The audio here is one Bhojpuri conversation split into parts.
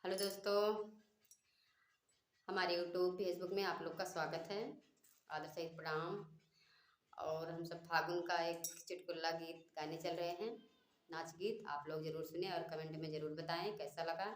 हेलो दोस्तों, हमारे यूट्यूब फेसबुक में आप लोग का स्वागत है। आदर सहित प्रणाम। और हम सब फागुन का एक चुटकुला गीत गाने चल रहे हैं, नाच गीत। आप लोग जरूर सुने और कमेंट में जरूर बताएं कैसा लगा।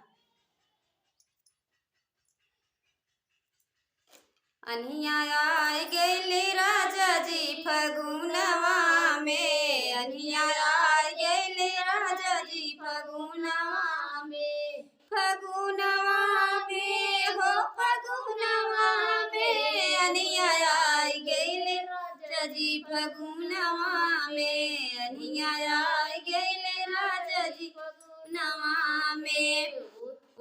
अनिया आए गेले राजा जी फगुनवा में, अनिया आए गेले राजा जी फगुनवा में, फगुनवा में हो फगुनवा में, अनिया आए गेले राजा जी फगुनवा में, अनिया आए गेले राजा जी फगुनवा में।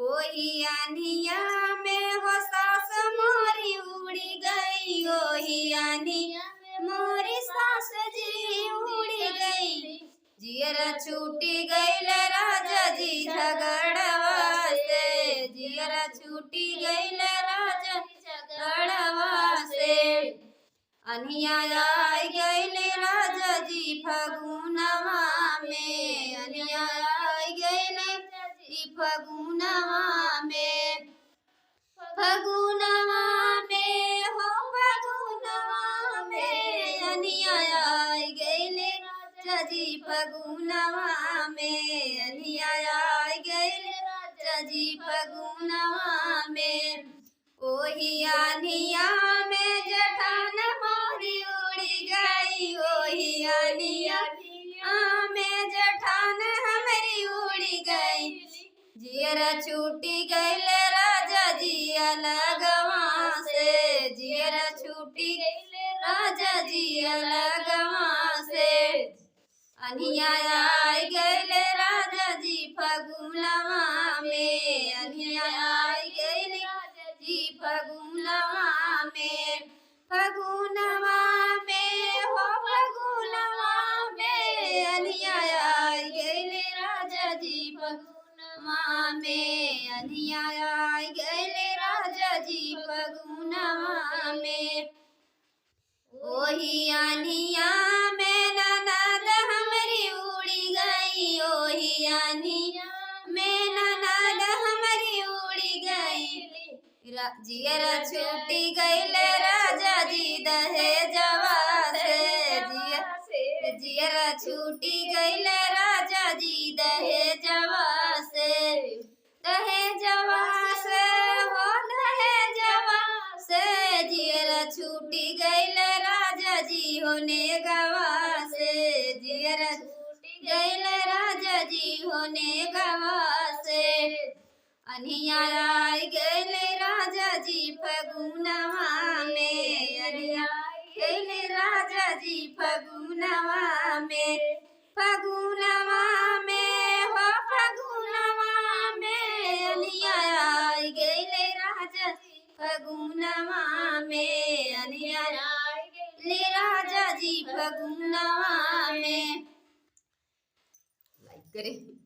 ओही अनिया में हो सास मोरी उड़ी गई, ओही अनिया में मोरी सास जी उड़ी गई। जियरा छूटी गई राजा जी झगड़वा से, जियरा छूटी गई राजा झगड़वा से। अनिया आई गई राजा जी फगुनवा में, अनिया आई गई फगुनवा में, फगुनवा में हो फगुनवा में, अनिया आई गई राजा जी फगुनवा में, अनिया आई गई राजा जी फगुनवा में। ओही अनिया में जठान मोरी उड़ी गई, ओही अनिया में जठान हमारी उड़ी गई। जियरा छूटी गई राजा जी अलगवा से, जियरा छूटी गई राजा जी अलगवा से। अनिया आई गई राजा जी फगुनवा में, अनिया आई गई राजा जी फगुनवा में, फगुनवा में हो फगुनवा में, अनिया आई गई राजा जी फगुनवा में, अनिया आई गई राजा जी फगुनवा में। ओही अनिया में ननद हमारी उड़ी गई, ओही अनिया में ननद हमारी उड़ी गई। जियरा छूटी गई राजा जी दहेजवा से, जियरा छूटी गई राजा जी दहेजवा से, दहेजवा से हो दहेजवा से। जियरा छूटी गई राजा जी होने गवा से, जियरा छूटी गई राजा जी होने गवा से। अनिया आई गई राजा जी फगुनवा में, अनिया आई गई राजा जी फगुनवा में, फगुनवा में हो फगुनवा में, अनिया आई गई राजा जी फगुनवा में, अनिया आई गई राजा जी फगुनवा में। लाइक करें।